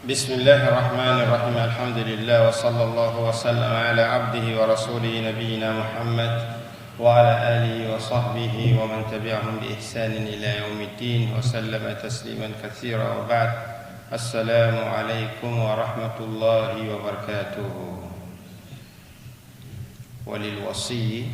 بسم الله الرحمن الرحيم الحمد لله وصلى الله وسلم على عبده ورسوله نبينا محمد وعلى آله وصحبه ومن تبعهم بإحسان إلى يوم الدين وسلم تسليما كثيرا وبعد السلام عليكم ورحمة الله وبركاته وللوصي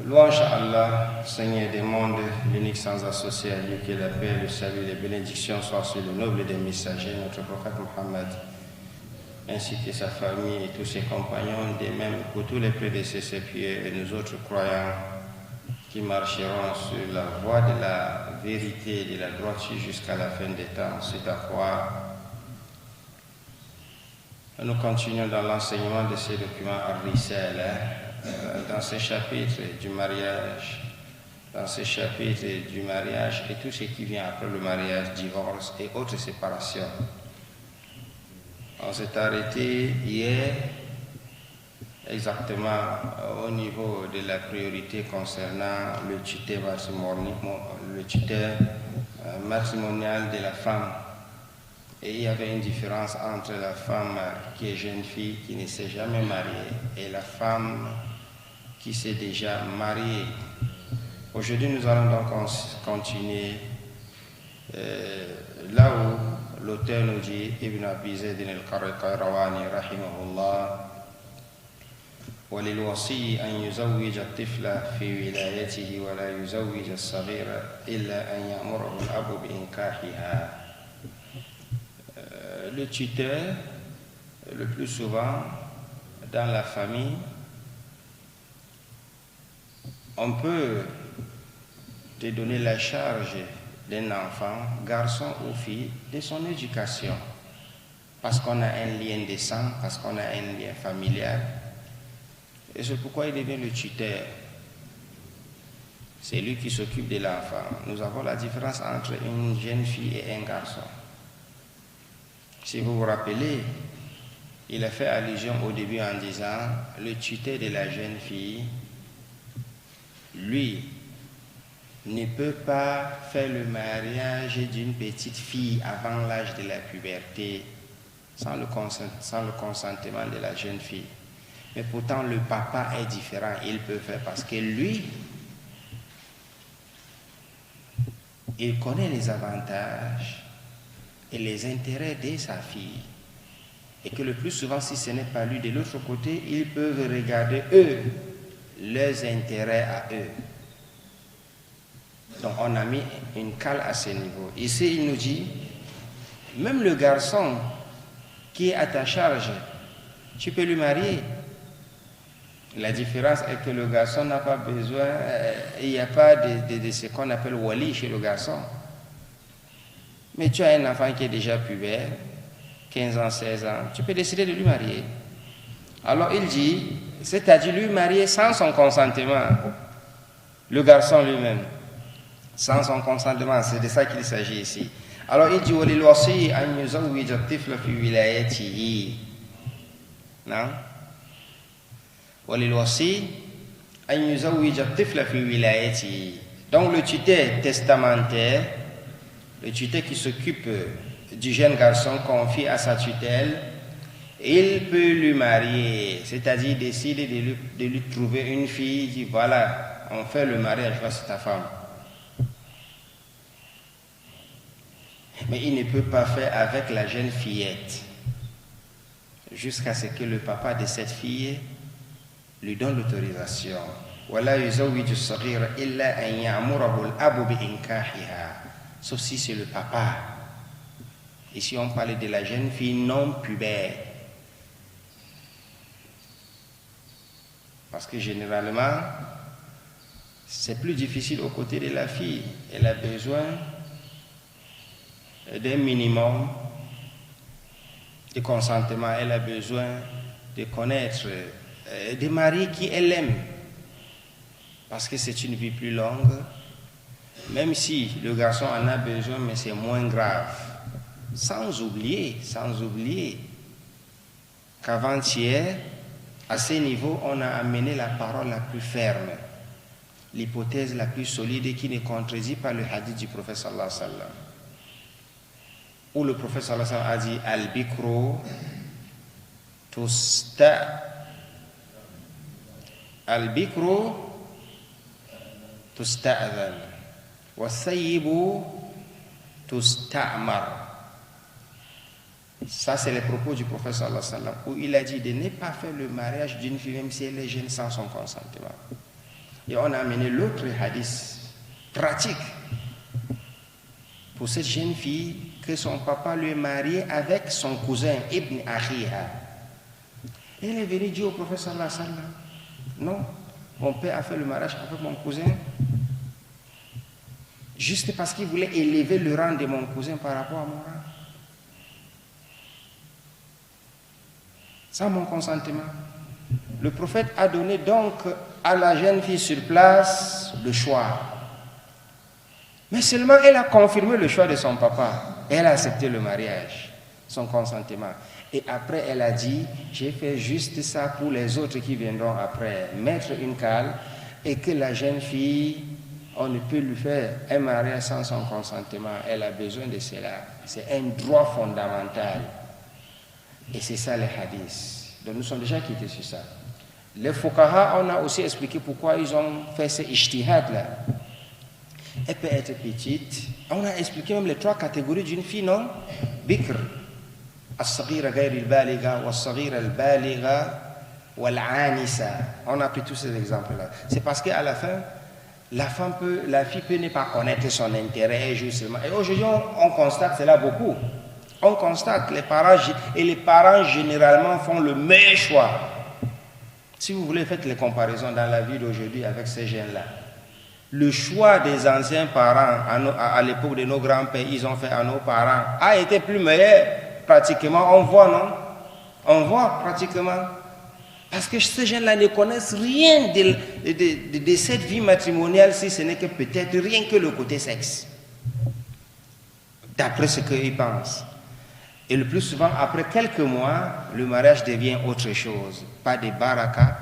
Louange à Allah, Seigneur des mondes, l'unique sans associé à lui, que la paix, le salut, les bénédictions soient sur le noble des messagers, notre prophète Mohammed, ainsi que sa famille et tous ses compagnons, de même pour tous les prédécesseurs pieux et nous autres croyants qui marcheront sur la voie de la vérité et de la droiture jusqu'à la fin des temps. C'est à quoi nous continuons dans l'enseignement de ces documents Ar-Risala, dans ce chapitre du mariage, et tout ce qui vient après le mariage, divorce et autres séparations. On s'est arrêté hier exactement au niveau de la priorité concernant le tuteur matrimonial de la femme. Et il y avait une différence entre la femme qui est jeune fille, qui ne s'est jamais mariée, et la femme qui s'est déjà mariée. Aujourd'hui, nous allons donc continuer là où l'auteur nous dit, Ibn Abi Zayd al-Qayrawani rahimahullah, وللوصي أن يزوج الطفل في ولايته ولا يزوج الصغير إلا أن يأمره الأب بإنكاحها. Le tuteur, le plus souvent dans la famille, on peut te donner la charge d'un enfant, garçon ou fille, de son éducation, parce qu'on a un lien de sang, parce qu'on a un lien familial, et c'est pourquoi il devient le tuteur. C'est lui qui s'occupe de l'enfant. Nous avons la différence entre une jeune fille et un garçon. Si vous vous rappelez, il a fait allusion au début en disant, le tuteur de la jeune fille, lui, ne peut pas faire le mariage d'une petite fille avant l'âge de la puberté, sans le consentement de la jeune fille. Mais pourtant, le papa est différent, il peut faire parce que lui, il connaît les avantages et les intérêts de sa fille. Et que le plus souvent, si ce n'est pas lui, de l'autre côté, ils peuvent regarder eux, leurs intérêts à eux. Donc on a mis une cale à ce niveau. Ici, il nous dit, même le garçon qui est à ta charge, tu peux lui marier. La différence est que le garçon n'a pas besoin, il n'y a pas de ce qu'on appelle wali chez le garçon. Mais tu as un enfant qui est déjà pubère, 15 ans, 16 ans, tu peux décider de lui marier. Alors il dit, c'est-à-dire lui marier sans son consentement, le garçon lui-même, sans son consentement, c'est de ça qu'il s'agit ici. Alors il dit, وَلِلْوَصِيِّ أَنْ يُزَوِّجَ الطِّفْلَ فِي وِلَايَتِهِ. Non? وَلِلْوَصِيِّ أَنْ يُزَوِّجَ الطِّفْلَ فِي وِلَايَتِهِ. Donc le tuteur testamentaire, le tuteur qui s'occupe du jeune garçon confié à sa tutelle, il peut lui marier, c'est-à-dire décider de lui trouver une fille, il dit voilà, on fait le mariage, voici ta femme. Mais il ne peut pas faire avec la jeune fillette, jusqu'à ce que le papa de cette fille lui donne l'autorisation. وَلَا يُزَوِّجُ الصَّغِيرَ إِلَّا أَنْ يَأْمُرَهُ الْأَبُ بِإِنْكَاحِهَا. Sauf si c'est le papa. Ici on parlait de la jeune fille non pubère. Parce que généralement, c'est plus difficile aux côtés de la fille. Elle a besoin d'un minimum de consentement, elle a besoin de connaître des maris qui elle aime, parce que c'est une vie plus longue, même si le garçon en a besoin, mais c'est moins grave. Sans oublier qu'avant-hier, à ce niveau, on a amené la parole la plus ferme, l'hypothèse la plus solide et qui ne contredit pas le hadith du prophète sallallahu alayhi wa sallam, où le prophète sallallahu alayhi wa sallam a dit al-bikru tusta'adhan wa sayyibu tusta'mar. Ça, c'est les propos du prophète sallallahu alayhi wa sallam, où il a dit de ne pas faire le mariage d'une fille, même si elle est jeune, sans son consentement. Et on a amené l'autre hadith pratique pour cette jeune fille, que son papa lui est marié avec son cousin, Ibn Akhiha. Elle est venue dire au prophète sallallahu alayhi wa sallam, non, mon père a fait le mariage avec mon cousin, juste parce qu'il voulait élever le rang de mon cousin par rapport à mon rang. Sans mon consentement. Le prophète a donné donc à la jeune fille sur place le choix. Mais seulement elle a confirmé le choix de son papa. Elle a accepté le mariage, son consentement. Et après elle a dit, j'ai fait juste ça pour les autres qui viendront après. Mettre une cale et que la jeune fille, on ne peut lui faire un mariage sans son consentement. Elle a besoin de cela. C'est un droit fondamental. Et c'est ça les hadiths. Donc nous sommes déjà quittés sur ça. Les fuqaha, on a aussi expliqué pourquoi ils ont fait ce ijtihad là. Elle peut être petite. On a expliqué même les trois catégories d'une fille, non? Bikr, as-saghira ghayr al-baligha, was-saghira al-baligha, wal-anisa. On a pris tous ces exemples là. C'est parce qu'à la fin, la fille peut ne pas connaître son intérêt justement. Et aujourd'hui, on constate cela beaucoup. On constate que les parents généralement font le meilleur choix. Si vous voulez, faites les comparaisons dans la vie d'aujourd'hui avec ces jeunes-là. Le choix des anciens parents à l'époque de nos grands-pères, ils ont fait à nos parents, a été plus meilleur pratiquement. On voit, non? On voit pratiquement. Parce que ces jeunes-là ne connaissent rien de cette vie matrimoniale, si ce n'est que peut-être rien que le côté sexe. D'après ce qu'ils pensent. Et le plus souvent, après quelques mois, le mariage devient autre chose. Pas de baraka,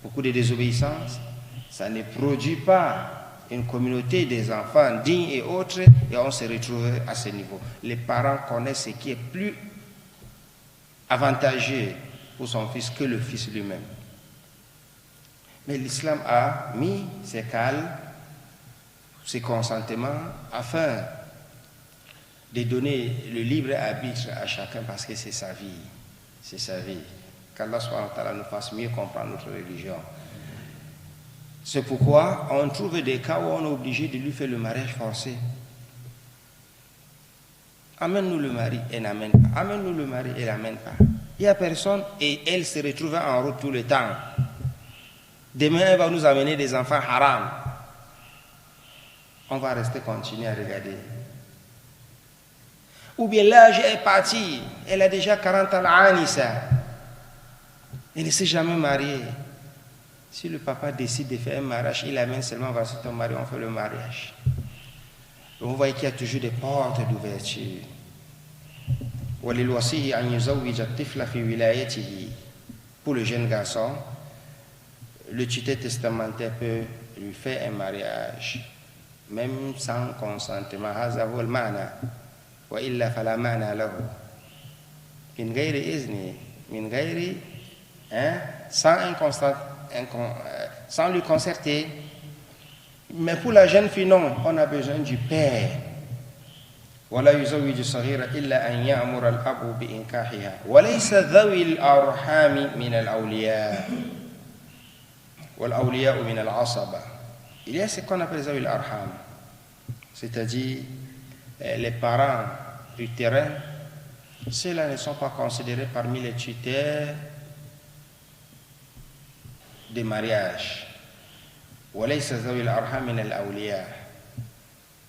beaucoup de désobéissance. Ça ne produit pas une communauté des enfants dignes et autres, et on se retrouve à ce niveau. Les parents connaissent ce qui est plus avantageux pour son fils que le fils lui-même. Mais l'islam a mis ses cales, ses consentements, afin de donner le libre arbitre à chacun, parce que c'est sa vie. C'est sa vie. Qu'Allah subhanahu wa ta'ala nous fasse mieux comprendre notre religion. C'est pourquoi on trouve des cas où on est obligé de lui faire le mariage forcé. Amène-nous le mari, elle n'amène pas. Amène-nous le mari, elle n'amène pas. Il n'y a personne et elle se retrouve en route tout le temps. Demain, elle va nous amener des enfants haram. On va rester continuer à regarder. Ou bien l'âge est parti, elle a déjà 40 ans, Anissa. Elle ne s'est jamais mariée. Si le papa décide de faire un mariage, il amène seulement, voici ton mari, on fait le mariage. Donc vous voyez qu'il y a toujours des portes d'ouverture. Pour le jeune garçon, le tuteur testamentaire peut lui faire un mariage, même sans consentement. وإلا فلا معنى له من غير إذن من غير sans lui concerter. Mais pour la jeune fille, non, on a besoin du père. ولا يزوج الصغير إلا أن يأمر الأب بإنكاحها وليس ذوي الأرحام من الأولياء والأولياء من العصبة. Il y a ce qu'on appelle ذوي الأرحام, c'est-à-dire les parents du terrain. Ceux-là ne sont pas considérés parmi les tuteurs de mariage. وليس ذوي الأرحام من الأولياء,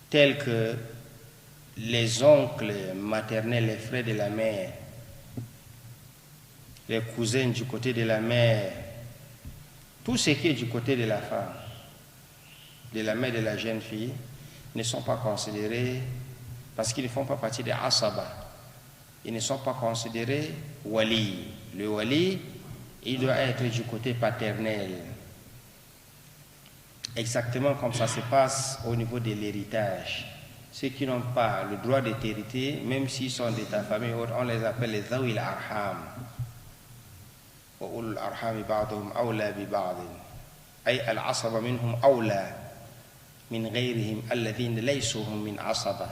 tels que les oncles maternels, les frères de la mère, les cousins du côté de la mère, tout ce qui est du côté de la femme, de la mère de la jeune fille, ne sont pas considérés parce qu'ils ne font pas partie des asaba. Ils ne sont pas considérés wali. Le wali, il doit être du côté paternel. Exactement comme ça se passe au niveau de l'héritage. Ceux qui n'ont pas le droit de t'hériter, même s'ils sont de ta famille, on les appelle les zawil arham. وأولو الأرحام بعضهم أولى ببعض أي العصبة منهم أولى من غيرهم الذين ليسوا هم من عصبة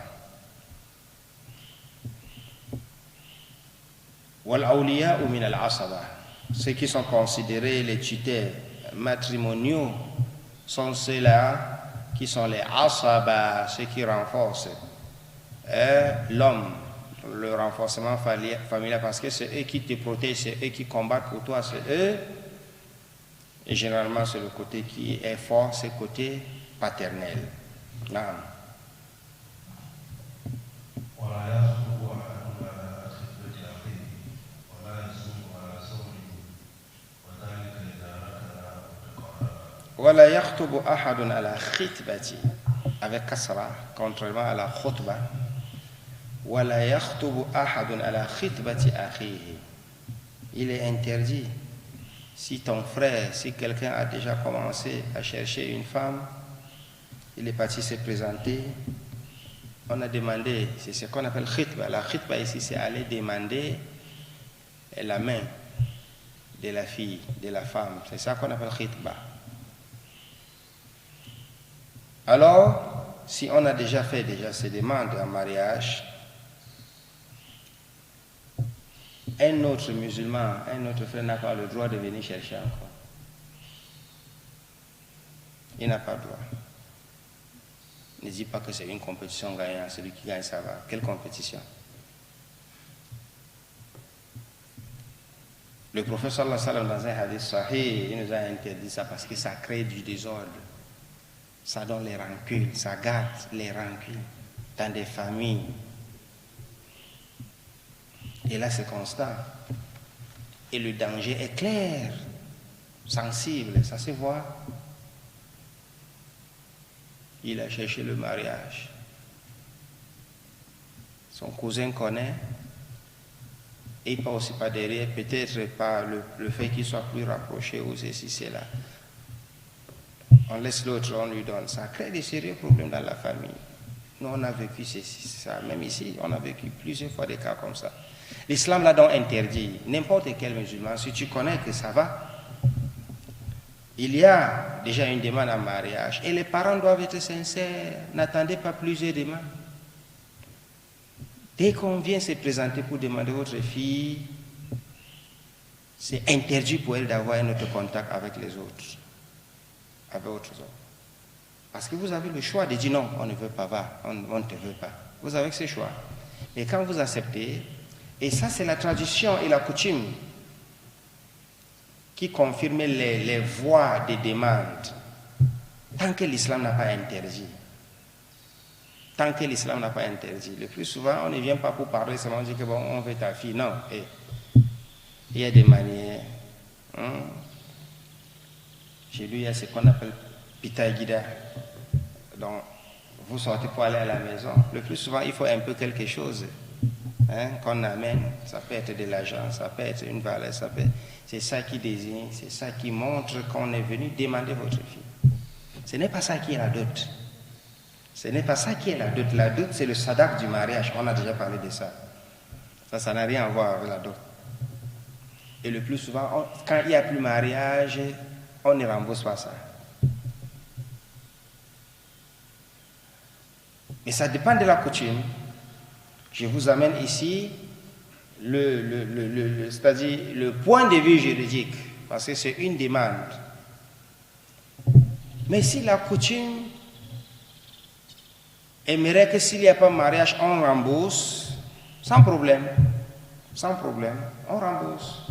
والأولياء من العصبة. Ceux qui sont considérés les tuteurs matrimoniaux sont ceux-là qui sont les asaba, ceux qui renforcent l'homme, le renforcement familial, parce que c'est eux qui te protègent, c'est eux qui combattent pour toi, c'est eux. Et généralement, c'est le côté qui est fort, c'est le côté paternel. Non. ولا يخطب أحد على خطبة avec kasra, contrairement à la khutba. ولا يخطب أحد على خطبة أخيه. Il est interdit, si ton frère, si quelqu'un a déjà commencé à chercher une femme, il est parti se présenter, on a demandé, c'est ce qu'on appelle khitba. La khitba ici, c'est aller demander la main de la fille, de la femme. C'est ça qu'on appelle khitba. Alors, si on a déjà fait ces demandes en mariage, un autre musulman, un autre frère n'a pas le droit de venir chercher encore. Il n'a pas le droit. Ne dis pas que c'est une compétition gagnante, celui qui gagne ça va. Quelle compétition? Le prophète sallallahu alayhi wa sallam dans un hadith sahih, il nous a interdit ça parce que ça crée du désordre. Ça donne les rancunes, ça gâte les rancunes dans des familles. Et là, c'est constant. Et le danger est clair, sensible, ça se voit. Il a cherché le mariage. Son cousin connaît. Et il ne passe aussi pas derrière, peut-être par le fait qu'il soit plus rapproché ou ceci, c'est là. On laisse l'autre, on lui donne. Ça crée des sérieux problèmes dans la famille. Nous, on a vécu ceci, ça. Même ici, on a vécu plusieurs fois des cas comme ça. L'islam l'a donc interdit. N'importe quel musulman, si tu connais que ça va, il y a déjà une demande en mariage et les parents doivent être sincères. N'attendez pas plusieurs demandes. Dès qu'on vient se présenter pour demander votre fille, c'est interdit pour elle d'avoir un autre contact avec les autres. Avec autres hommes. Parce que vous avez le choix de dire non, on ne veut pas, va, on ne te veut pas. Vous avez ce choix. Et quand vous acceptez, et ça c'est la tradition et la coutume qui confirment les voies de demande, tant que l'islam n'a pas interdit. Tant que l'islam n'a pas interdit. Le plus souvent, on ne vient pas pour parler, seulement on dit que bon, on veut ta fille. Non. Et il y a des manières. Chez lui, il y a ce qu'on appelle Pitaïguida. Donc, vous sortez pour aller à la maison. Le plus souvent, il faut un peu quelque chose qu'on amène. Ça peut être de l'argent, ça peut être une valeur, ça peut... C'est ça qui désigne, c'est ça qui montre qu'on est venu demander votre fille. Ce n'est pas ça qui est la dot. Ce n'est pas ça qui est la dot. La dot, c'est le sadak du mariage. On a déjà parlé de ça. Ça n'a rien à voir avec la dot. Et le plus souvent, quand il n'y a plus mariage, on ne rembourse pas ça. Mais ça dépend de la coutume. Je vous amène ici c'est-à-dire le point de vue juridique, parce que c'est une demande. Mais si la coutume aimerait que s'il n'y a pas de mariage, on rembourse, sans problème, on rembourse.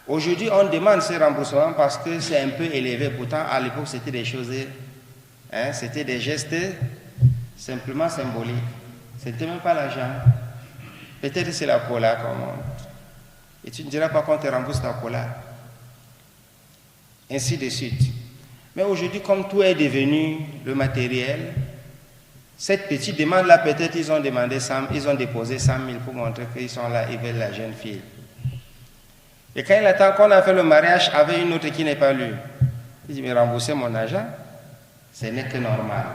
Aujourd'hui, on demande ce remboursement parce que c'est un peu élevé. Pourtant, à l'époque, c'était des choses, c'était des gestes simplement symboliques. C'était même pas l'argent. Peut-être c'est la cola, comme Et tu ne diras pas qu'on te rembourse ta cola. Ainsi de suite. Mais aujourd'hui, comme tout est devenu le matériel, cette petite demande-là, peut-être ils ont déposé 100 000 pour montrer qu'ils sont là, ils veulent la jeune fille. Et quand il attend qu'on a fait le mariage avec une autre qui n'est pas lui, il dit, mais rembourser mon argent, ce n'est que normal.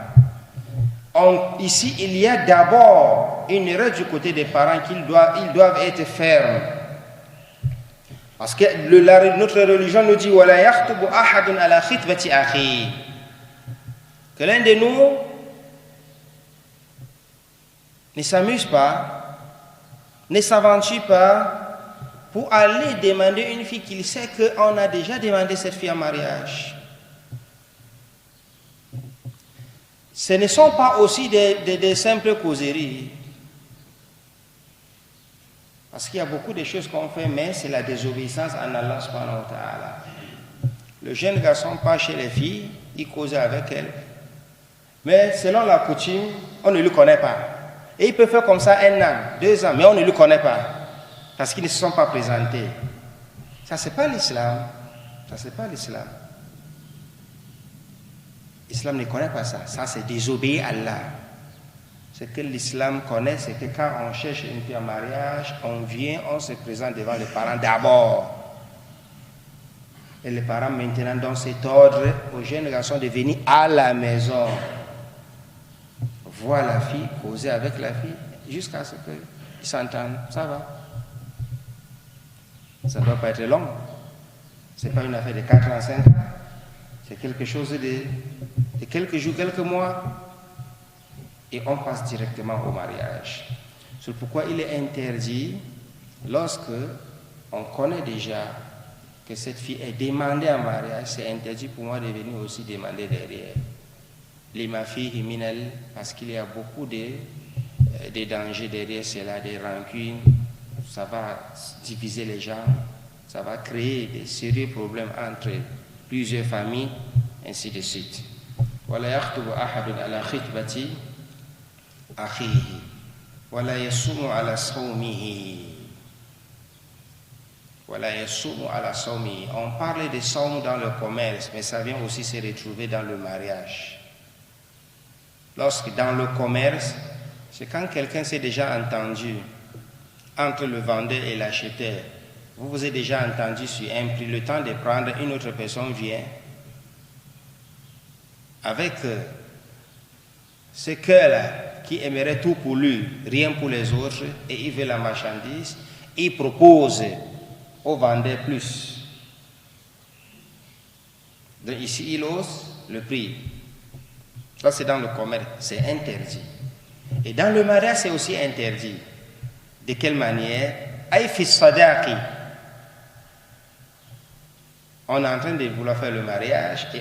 Ici, il y a d'abord une erreur du côté des parents qu'ils doivent être fermes. Parce que notre religion nous dit que l'un de nous ne s'amuse pas, ne s'aventure pas pour aller demander une fille qu'il sait qu'on a déjà demandé cette fille en mariage. Ce ne sont pas aussi des simples causeries. Parce qu'il y a beaucoup de choses qu'on fait, mais c'est la désobéissance en Allah subhanahu wa ta'ala. Le jeune garçon part chez les filles, il cause avec elles. Mais selon la coutume, on ne le connaît pas. Et il peut faire comme ça 1 an, 2 ans, mais on ne le connaît pas. Parce qu'ils ne se sont pas présentés. Ça, c'est pas l'islam. Ça, c'est pas l'islam. L'islam ne connaît pas ça. Ça, c'est désobéir à Allah. Ce que l'islam connaît, c'est que quand on cherche une fille en mariage, on vient, on se présente devant les parents d'abord. Et les parents maintenant donnent cet ordre aux jeunes garçons de venir à la maison, voir la fille, causer avec la fille, jusqu'à ce qu'ils s'entendent. Ça va. Ça ne doit pas être long. Ce n'est pas une affaire de 4 ans, 5 ans. C'est quelque chose de quelques jours, quelques mois. Et on passe directement au mariage. C'est pourquoi il est interdit, lorsque on connaît déjà que cette fille est demandée en mariage, c'est interdit pour moi de venir aussi demander derrière. Les mafies minel, parce qu'il y a beaucoup de dangers derrière cela, des rancunes, ça va diviser les gens, ça va créer des sérieux problèmes entre plusieurs familles, ainsi de suite. Voilà yakhtubu ahadun ala khitbati akhihi wala yasumu ala sawmihi. Voilà, ala sawmihi. On parle de saum dans le commerce, mais ça vient aussi se retrouver dans le mariage. Lorsque dans le commerce, c'est quand quelqu'un s'est déjà entendu entre le vendeur et l'acheteur. Vous vous êtes déjà entendu sur un prix, le temps de prendre, une autre personne vient avec ce cœur-là qui aimerait tout pour lui, rien pour les autres, et il veut la marchandise, il propose au vendeur plus. Donc ici, il hausse le prix. Ça, c'est dans le commerce, c'est interdit. Et dans le mariage, c'est aussi interdit. De quelle manière? Aïfi sadaqi. On est en train de vouloir faire le mariage et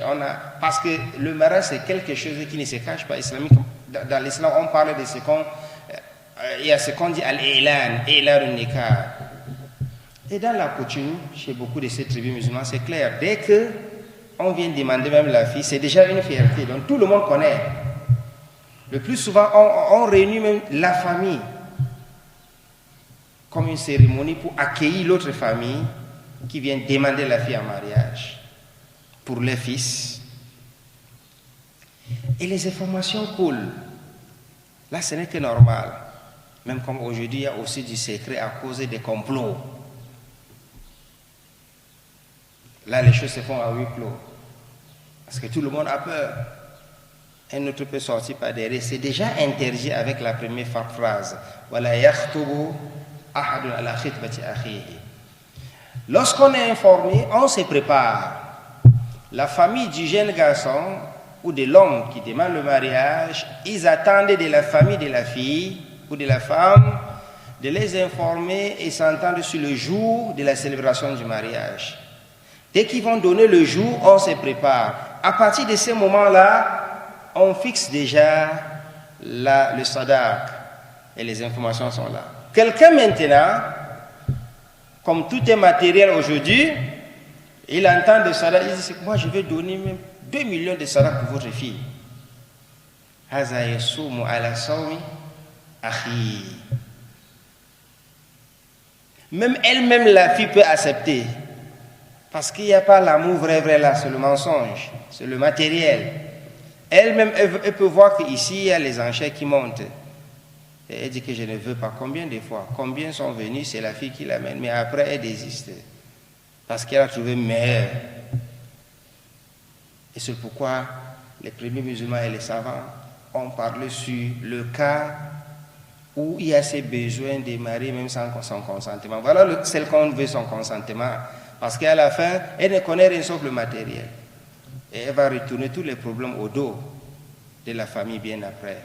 parce que le mariage c'est quelque chose qui ne se cache pas islamique. Dans l'islam on parle de ce qu'on il y a ce qu'on dit al-ilan, nikah. Et dans la coutume, chez beaucoup de ces tribus musulmanes, c'est clair, dès que on vient demander même la fille, c'est déjà une fierté, donc tout le monde connaît. Le plus souvent, on réunit même la famille comme une cérémonie pour accueillir l'autre famille qui vient demander la fille en mariage pour les fils. Et les informations coulent. Là, ce n'est que normal. Même comme aujourd'hui, il y a aussi du secret à cause des complots. Là, les choses se font à huis clos. Parce que tout le monde a peur. Un autre peut sortir par derrière. C'est déjà interdit avec la première phrase. Voilà, yakhtubu ahadun ala khitbati akhihi. Lorsqu'on est informé, on se prépare. La famille du jeune garçon ou de l'homme qui demande le mariage, ils attendent de la famille de la fille ou de la femme de les informer et s'entendre sur le jour de la célébration du mariage. Dès qu'ils vont donner le jour, on se prépare. À partir de ce moment-là, on fixe déjà le sadaq et les informations sont là. Quelqu'un maintenant, comme tout est matériel aujourd'hui, il entend de sadaq, il dit, moi je vais donner même 2 millions de sadaq pour votre fille. Haza yasumu ala sawmi akhi. Même elle-même, la fille peut accepter. Parce qu'il n'y a pas l'amour vrai là, c'est le mensonge, c'est le matériel. Elle-même, elle peut voir qu'ici, il y a les enchères qui montent. Et elle dit que je ne veux pas. Combien de fois? Combien sont venus? C'est la fille qui l'amène. Mais après, elle désiste. Parce qu'elle a trouvé meilleur. Et c'est pourquoi les premiers musulmans et les savants ont parlé sur le cas où il y a ces besoins de marier même sans son consentement. Voilà celle qu'on veut son consentement. Parce qu'à la fin, elle ne connaît rien sauf le matériel. Et elle va retourner tous les problèmes au dos de la famille bien après.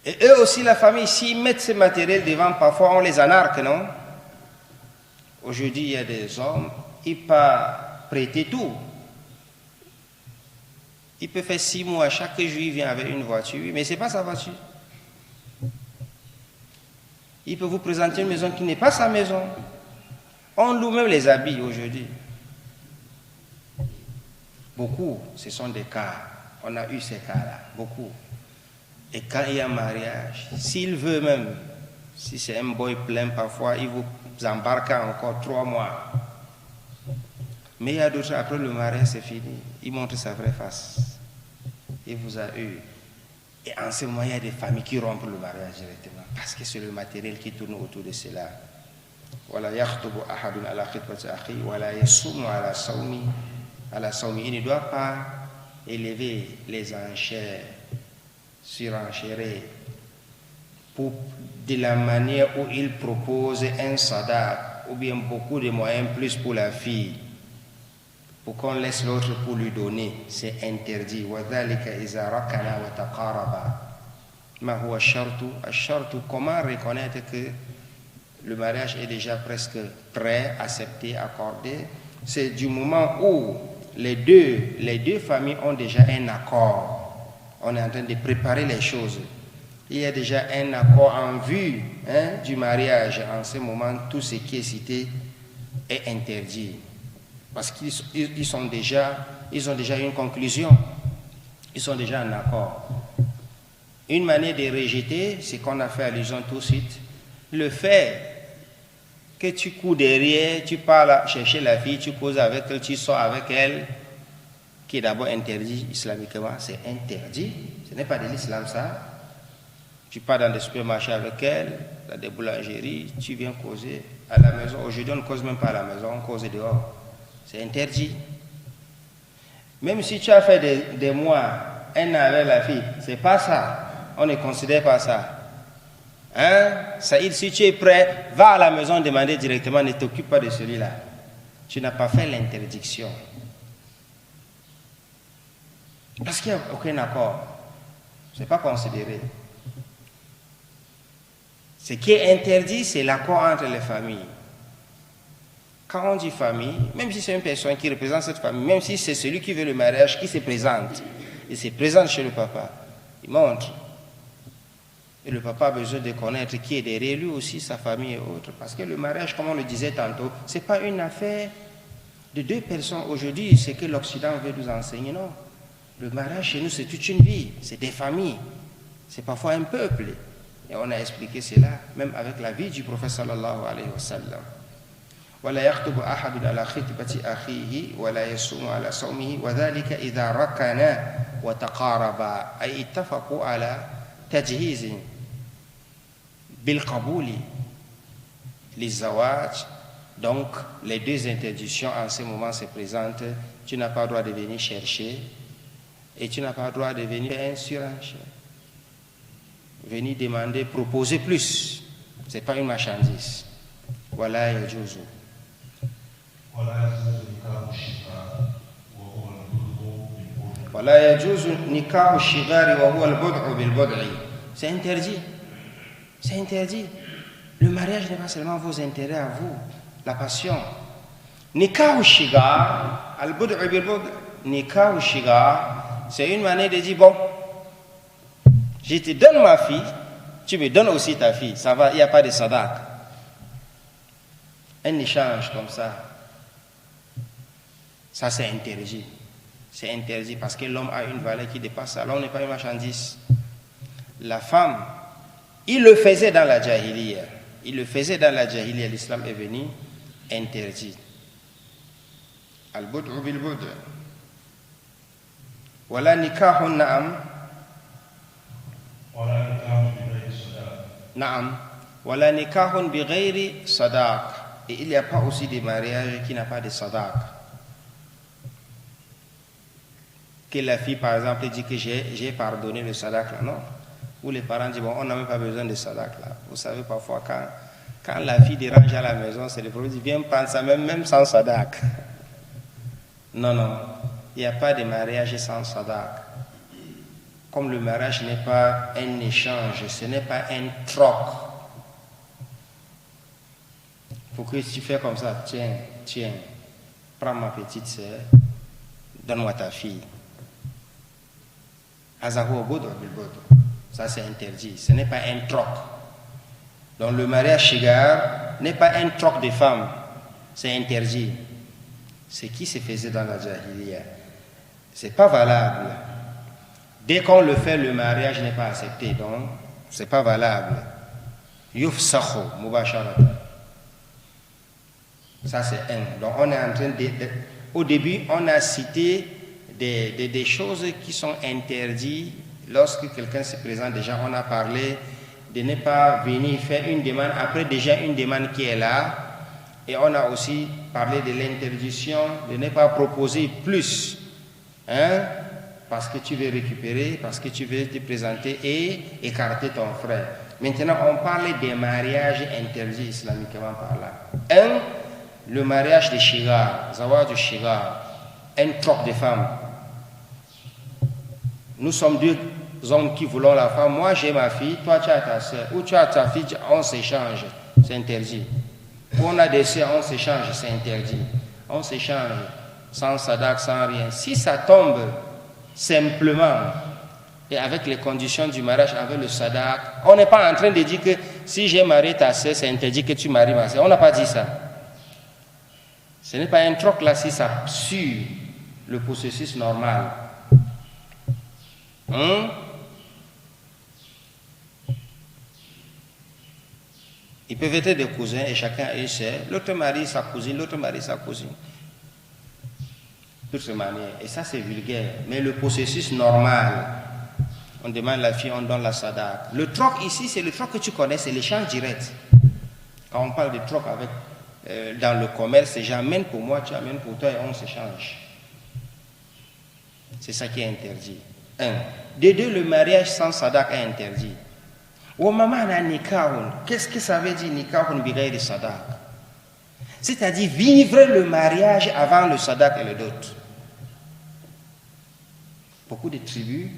Et eux aussi, la famille, s'ils mettent ce matériel devant, parfois on les anarque, non? Aujourd'hui, il y a des hommes, ils peuvent prêter tout. Il peut faire 6 mois, chaque jour il vient avec une voiture, mais ce n'est pas sa voiture. Il peut vous présenter une maison qui n'est pas sa maison. On loue même les habits aujourd'hui. Beaucoup, ce sont des cas. On a eu ces cas-là, beaucoup. Et quand il y a un mariage, s'il veut même, si c'est un boy plein parfois, il vous embarque encore 3 mois. Mais il y a d'autres, après le mariage c'est fini, il montre sa vraie face. Il vous a eu. Et en ce moment, il y a des familles qui rompent le mariage directement. Parce que c'est le matériel qui tourne autour de cela. Voilà, yakhtubu ahadun ala khitbati akhi, wala yasumu ala sawmi. Il ne doit pas élever les enchères, surenchérer, pour de la manière où il propose un sadaq, ou bien beaucoup de moyens plus pour la fille, pour qu'on laisse l'autre pour lui donner, c'est interdit. Comment reconnaître que le mariage est déjà presque prêt, accepté, accordé? C'est du moment où les deux familles ont déjà un accord. On est en train de préparer les choses. Il y a déjà un accord en vue du mariage. En ce moment, tout ce qui est cité est interdit. Parce qu'ils ont déjà une conclusion. Ils sont déjà en accord. Une manière de rejeter, c'est qu'on a fait allusion tout de suite. Le fait que tu cours derrière, tu pars chercher la fille, tu causes avec elle, tu sors avec elle, qui est d'abord interdit islamiquement, c'est interdit. Ce n'est pas de l'islam ça. Tu pars dans des supermarchés avec elle, dans des boulangeries, tu viens causer à la maison. Aujourd'hui, on ne cause même pas à la maison, on cause dehors. C'est interdit. Même si tu as fait des mois, un an avec la fille, c'est pas ça. On ne considère pas ça. Saïd, si tu es prêt, va à la maison demander directement, ne t'occupe pas de celui-là. Tu n'as pas fait l'interdiction. Parce qu'il n'y a aucun accord. Ce n'est pas considéré. Ce qui est interdit, c'est l'accord entre les familles. Quand on dit famille, même si c'est une personne qui représente cette famille, même si c'est celui qui veut le mariage qui se présente, il se présente chez le papa, il montre. Et le papa a besoin de connaître qui est derrière lui aussi, sa famille et autres. Parce que le mariage, comme on le disait tantôt, ce n'est pas une affaire de 2 personnes. Aujourd'hui, c'est que l'Occident veut nous enseigner, non. Le mariage chez nous, c'est toute une vie, c'est des familles, c'est parfois un peuple. Et on a expliqué cela, même avec la vie du prophète sallallahu alayhi wa sallam. ولا يخطب أحد على خطبة أخيه ولا يصوم على صومه وذلك إذا ركنا وتقاربا أي اتفقوا على تجهيز بالقبول للزواج. Donc les 2 interdictions en ce moment se présentent. Tu n'as pas le droit de venir chercher et tu n'as pas le droit de venir faire un surenchère, venir demander, proposer plus. Ce n'est pas une marchandise. Voilà yajuzu. ولا يجوز نكاح الشغار وهو البضع بالبضع. C'est interdit. C'est interdit. Le mariage n'est pas seulement vos intérêts à vous, la passion. Nikah shigar, al-bud'u bil-bud'u. Nikah shigar, c'est une manière de dire bon, je te donne ma fille, tu me donnes aussi ta fille. Ça va, il n'y a pas de sadaq. Un échange comme ça. Ça, c'est interdit. C'est interdit parce que l'homme a une valeur qui dépasse ça. L'homme n'est pas une marchandise. La femme, il le faisait dans la jahiliya. Il le faisait dans la Jahiliya, l'islam est venu interdit. Al-bud'u bil-bud'u. Wala nikahun na'am. Wala nikahun bi-ghayri sadaq. Na'am. Wala nikahun bi-ghayri sadaq. Et il n'y a pas aussi des mariages qui n'ont pas de sadaq. Que la fille, par exemple, dit que j'ai pardonné le sadaq là, non. Ou les parents disent, bon, on n'a même pas besoin de sadaq là. Vous savez, parfois, quand la fille dérange à la maison, c'est le problème, il vient prendre ça même sans sadaq. Non, non, il n'y a pas de mariage sans sadaq. Comme le mariage n'est pas un échange, ce n'est pas un troc. Pour que tu fais comme ça, tiens, prends ma petite sœur, donne-moi ta fille. Ça c'est interdit, ce n'est pas un troc. Donc le mariage shigar n'est pas un troc de femmes, c'est interdit. Ce qui se faisait dans la Jahiliya, c'est pas valable. Dès qu'on le fait, le mariage n'est pas accepté, donc c'est pas valable. Yufsakhu mubasharatan. Ça c'est un. Donc on est en train au début, on a cité des choses qui sont interdites lorsque quelqu'un se présente. Déjà, on a parlé de ne pas venir faire une demande après déjà une demande qui est là. Et on a aussi parlé de l'interdiction de ne pas proposer plus, hein, parce que tu veux récupérer, parce que tu veux te présenter et écarter ton frère. Maintenant, on parle des mariages interdits islamiquement par là. Un, le mariage de shigar, zawaj du shigar, un troc de femmes. Nous sommes deux hommes qui voulons la femme. Moi, j'ai ma fille, toi, tu as ta soeur, ou tu as ta fille, on s'échange, c'est interdit. Ou on a des soeurs, on s'échange, c'est interdit. On s'échange sans sadaq, sans rien. Si ça tombe simplement et avec les conditions du mariage, avec le sadaq, on n'est pas en train de dire que si j'ai marié ta soeur, c'est interdit que tu maries ma soeur. On n'a pas dit ça. Ce n'est pas un troc là si ça suit le processus normal. Ils peuvent être des cousins et chacun a une sœur. L'autre marie sa cousine, l'autre marie sa cousine. Toutes ces manières. Et ça c'est vulgaire. Mais le processus normal, on demande la fille, on donne la sadaq. Le troc ici, c'est le troc que tu connais, c'est l'échange direct. Quand on parle de troc avec, dans le commerce, c'est j'amène pour moi, tu amènes pour toi et on s'échange. C'est ça qui est interdit. Un. De deux, le mariage sans sadaq est interdit. Qu'est-ce que ça veut dire nikahun bighayri sadaq? C'est-à-dire vivre le mariage avant le sadaq et le dot. Beaucoup de tribus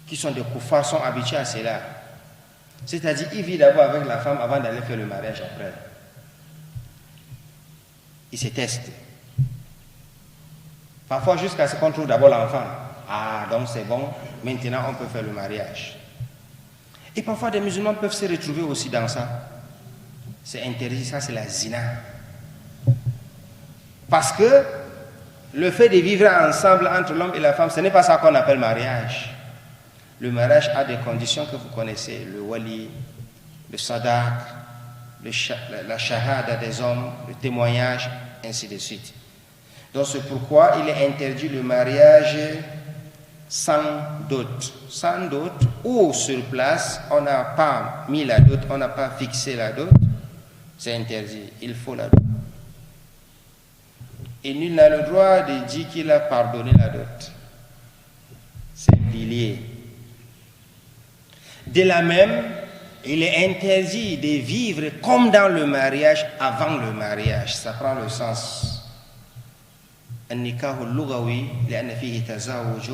qui sont des koufars sont habitués à cela. C'est-à-dire ils vivent d'abord avec la femme avant d'aller faire le mariage après. Ils se testent. Parfois jusqu'à ce qu'on trouve d'abord l'enfant. Ah, donc c'est bon, maintenant on peut faire le mariage. Et parfois des musulmans peuvent se retrouver aussi dans ça. C'est interdit, ça c'est la zina. Parce que le fait de vivre ensemble entre l'homme et la femme, ce n'est pas ça qu'on appelle mariage. Le mariage a des conditions que vous connaissez, le wali, le sadaq, la shahada des hommes, le témoignage, ainsi de suite. Donc c'est pourquoi il est interdit le mariage sans dot. Sans dot, ou sur place, on n'a pas mis la dot, on n'a pas fixé la dot, c'est interdit, il faut la dot. Et nul n'a le droit de dire qu'il a pardonné la dot. C'est un pilier. De la même, il est interdit de vivre comme dans le mariage avant le mariage. Ça prend le sens. النكاح اللغوي لأن فيه تزاوج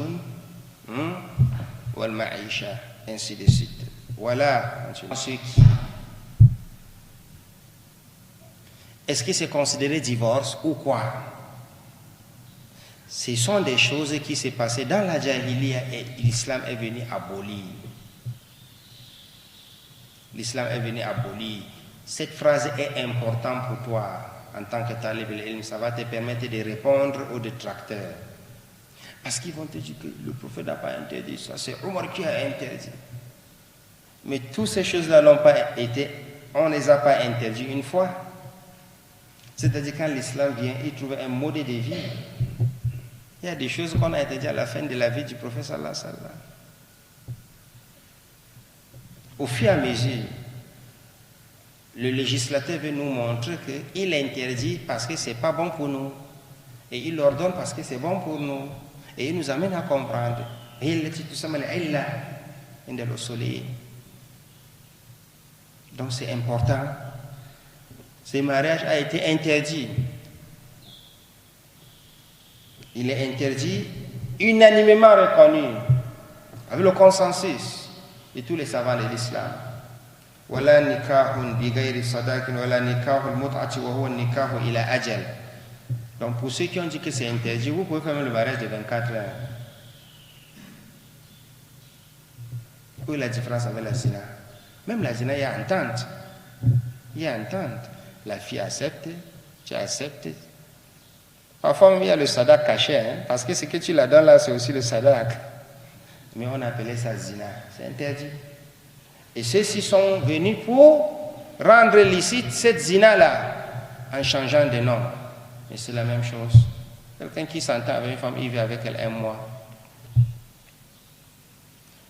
والمعيشة ainsi de suite. Voilà ce qui. Est-ce que c'est considéré divorce ou quoi? Ce sont des choses qui s'est passées dans la Jahiliya et l'islam est venu abolir. L'islam est venu abolir. Cette phrase est importante pour toi. En tant que talib al-ilm, ça va te permettre de répondre aux détracteurs. Parce qu'ils vont te dire que le prophète n'a pas interdit ça, c'est Omar qui a interdit. Mais toutes ces choses-là on ne les a pas interdites une fois. C'est-à-dire quand l'islam vient, il trouve un mode de vie. Il y a des choses qu'on a interdites à la fin de la vie du prophète sallallahu alayhi wa sallam. Au fur et à mesure, le législateur veut nous montrer qu'il interdit parce que ce n'est pas bon pour nous. Et il ordonne parce que c'est bon pour nous. Et il nous amène à comprendre. Et il dit tout simplement, donc c'est important. Ce mariage a été interdit. Il est interdit, unanimement reconnu, avec le consensus de tous les savants de l'islam. Wala nikahun bi ghayri sadaqin wala nikahul mut'ati wa huwa nikahu ila ajal. Donc pour ceux qui ont dit que c'est interdit, vous pouvez faire le mariage de 24 heures. Où est la différence avec la zina? Même la zina, il y a entente. Il y a entente. La fille accepte, tu acceptes. Parfois, il y a le sadak caché, hein, parce que ce que tu la donnes là, c'est aussi le sadak. Mais on appelait ça zina. C'est interdit. Et ceux-ci sont venus pour rendre licite cette zina-là en changeant de nom. Mais c'est la même chose. Quelqu'un qui s'entend avec une femme, il vit avec elle un mois.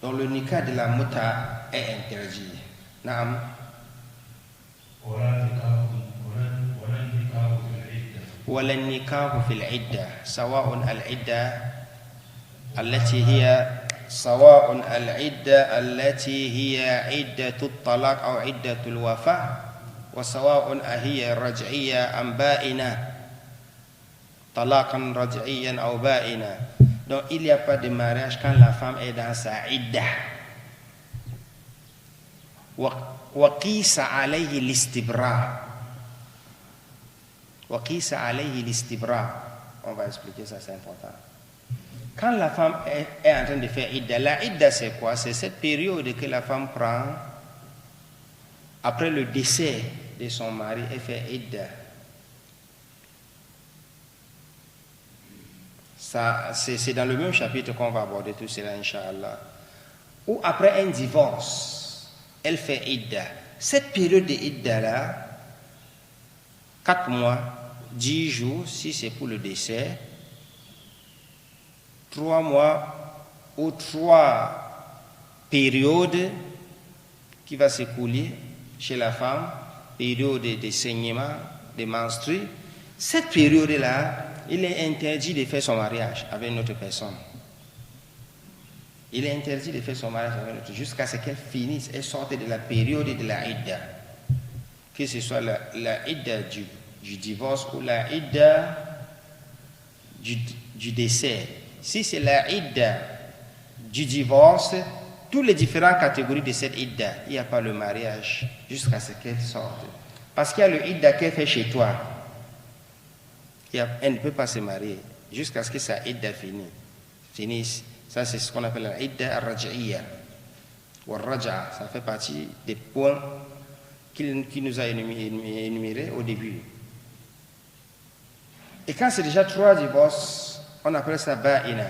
Donc le nikah de la muta est interdit. Naam. ولا النكاح في العدة سواء العدة التي هي عدة الطلاق أو عدة الوفاة وسواء هي رجعية أم بائنة طلاقا رجعيا أو بائنة. Donc il n'y a pas de mariage quand la femme est dans sa idda. وقيس عليه الاستبراء. وقيس عليه الاستبراء. On va expliquer ça, c'est important. Quand la femme est en train de faire idda, la idda c'est quoi? C'est cette période que la femme prend après le décès de son mari et fait idda. Ça, c'est dans le même chapitre qu'on va aborder tout cela, Inch'Allah. Ou après un divorce, elle fait idda. Cette période de idda là, 4 mois, 10 jours, si c'est pour le décès, 3 mois ou 3 périodes qui va s'écouler chez la femme, période de saignement, de menstrues. Cette période-là, il est interdit de faire son mariage avec une autre personne. Il est interdit de faire son mariage avec une autre jusqu'à ce qu'elle finisse et sorte de la période de la idda. Que ce soit la idda du divorce ou la idda du décès. Si c'est la idda du divorce, toutes les différentes catégories de cette idda, il n'y a pas le mariage jusqu'à ce qu'elle sorte. Parce qu'il y a le idda qu'elle fait chez toi. Elle ne peut pas se marier jusqu'à ce que sa idda finisse. Ça, c'est ce qu'on appelle la idda al-raj'iyya. Ou al-raj'a, ça fait partie des points qu'il nous a énumérés au début. Et quand c'est déjà 3 divorces, on appelle ça ba'ina.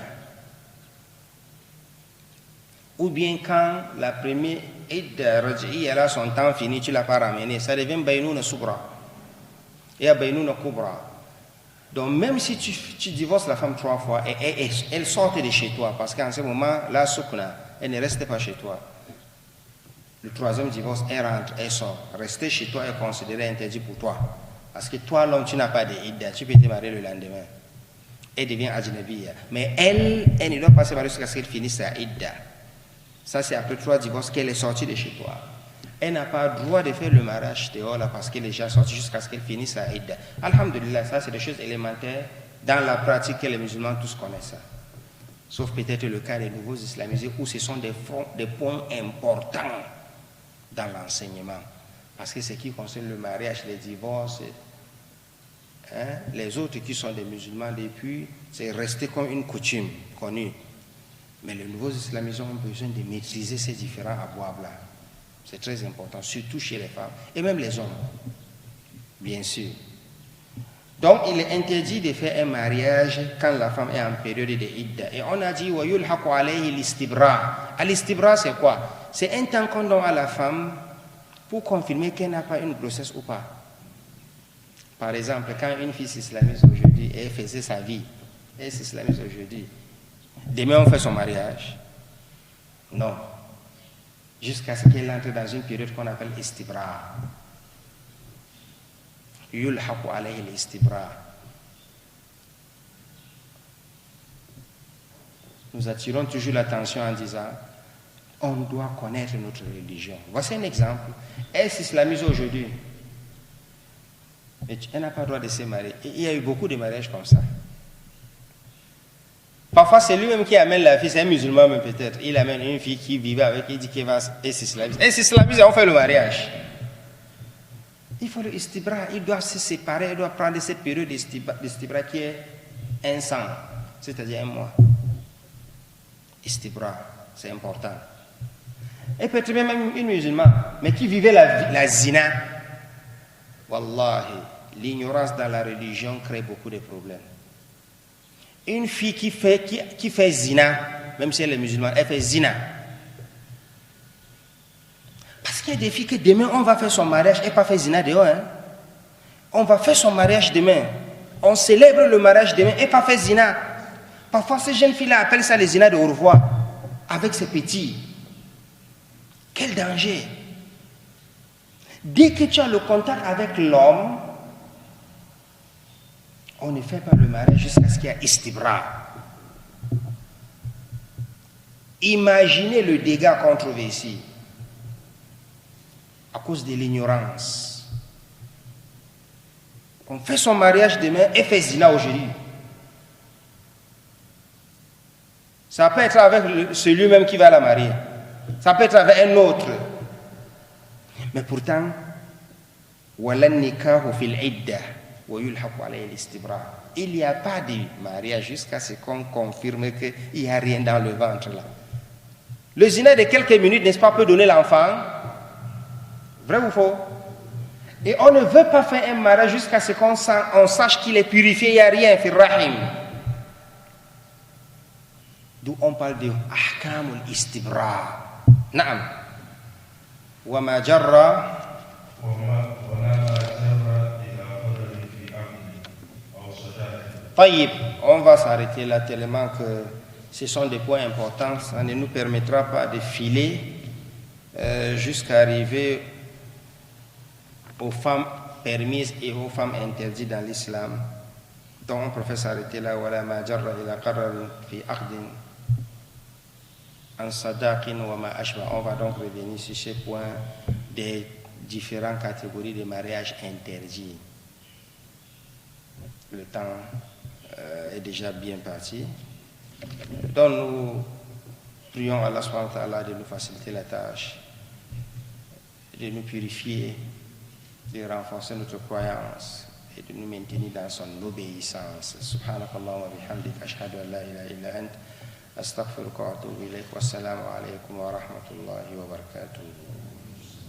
Ou bien quand la première idda raj'iyya a son temps fini, tu ne l'as pas ramené, ça devient bainouna subra. Et à bainouna kubra. Donc même si tu divorces la femme 3 fois, et elle sort de chez toi, parce qu'en ce moment, la soukna, elle ne reste pas chez toi. Le 3e divorce, elle rentre, elle sort. Rester chez toi est considéré interdit pour toi. Parce que toi, l'homme, tu n'as pas de idda, tu peux te marier le lendemain. Elle devient ajnabiya. Mais elle ne doit pas se marier jusqu'à ce qu'elle finisse sa idda. Ça, c'est après 3 divorces qu'elle est sortie de chez toi. Elle n'a pas le droit de faire le mariage dehors là parce qu'elle est déjà sortie jusqu'à ce qu'elle finisse sa idda. Alhamdulillah, ça c'est des choses élémentaires dans la pratique que les musulmans tous connaissent ça. Sauf peut-être le cas des nouveaux islamisés où ce sont des points importants dans l'enseignement. Parce que ce qui concerne le mariage, les divorces, les autres qui sont des musulmans depuis, c'est resté comme une coutume connue. Mais les nouveaux islamisés ont besoin de maîtriser ces différents abouabs-là. C'est très important, surtout chez les femmes et même les hommes, bien sûr. Donc, il est interdit de faire un mariage quand la femme est en période de idda. Et on a dit, wa yulhaqu alayhi l'istibra. L'istibra, c'est quoi? C'est un temps qu'on donne à la femme pour confirmer qu'elle n'a pas une grossesse ou pas. Par exemple, quand une fille s'islamise aujourd'hui et elle faisait sa vie, elle s'islamise aujourd'hui, demain on fait son mariage. Non. Jusqu'à ce qu'elle entre dans une période qu'on appelle istibra. Yulhaqu alayhi l'istibra. Nous attirons toujours l'attention en disant on doit connaître notre religion. Voici un exemple. Elle s'islamise aujourd'hui. Mais elle n'a pas le droit de se marier. Et il y a eu beaucoup de mariages comme ça. Parfois, c'est lui-même qui amène la fille, c'est un musulman même peut-être. Il amène une fille qui vivait avec, il dit qu'elle va s'islamiser. Elle s'islamise et on fait le mariage. Il faut le istibra, il doit se séparer, il doit prendre cette période d'istibra qui est un sang, c'est-à-dire un mois. Istibra, c'est important. Et peut-être même une musulmane, mais qui vivait la zina. Wallahi, l'ignorance dans la religion crée beaucoup de problèmes. Une fille qui fait zina, même si elle est musulmane, elle fait zina. Parce qu'il y a des filles que demain on va faire son mariage et pas faire zina dehors. Hein? On va faire son mariage demain. On célèbre le mariage demain et pas faire zina. Parfois ces jeunes filles-là appellent ça les zina de au revoir. Avec ses petits. Quel danger! Dès que tu as le contact avec l'homme, on ne fait pas le mariage jusqu'à ce qu'il y ait istibra. Imaginez le dégât controversé à cause de l'ignorance. On fait son mariage demain et fait zina aujourd'hui. Ça peut être avec celui-même qui va la marier. Ça peut être avec un autre. Mais pourtant, il n'y a pas de mariage jusqu'à ce qu'on confirme qu'il n'y a rien dans le ventre là. Le zina de quelques minutes, n'est-ce pas, peut donner l'enfant? Vrai ou faux? Et on ne veut pas faire un mariage jusqu'à ce qu'on sache qu'il est purifié, il n'y a rien, fil rahim. D'où on parle de ahkamul istibra. Naam. Wa ma jarra. Taïb, on va s'arrêter là tellement que ce sont des points importants. Ça ne nous permettra pas de filer jusqu'à arriver aux femmes permises et aux femmes interdites dans l'islam. Donc on préfère s'arrêter là. Voilà ma jarra ila qarrar fi aqdin an sadaqin wa ma ashba. On va donc revenir sur ces points des différentes catégories de mariage interdits. Le temps est déjà bien parti. Donc nous prions Allah subhanahu wa ta'ala de nous faciliter la tâche, de nous purifier, de renforcer notre croyance et de nous maintenir dans son obéissance. Subhanakallah wa bihamdik ashhadu an la ilaha illa ant astaghfiruka wa atubu ilayk. Wassalamu alaykum wa rahmatullahi wa barakatuh.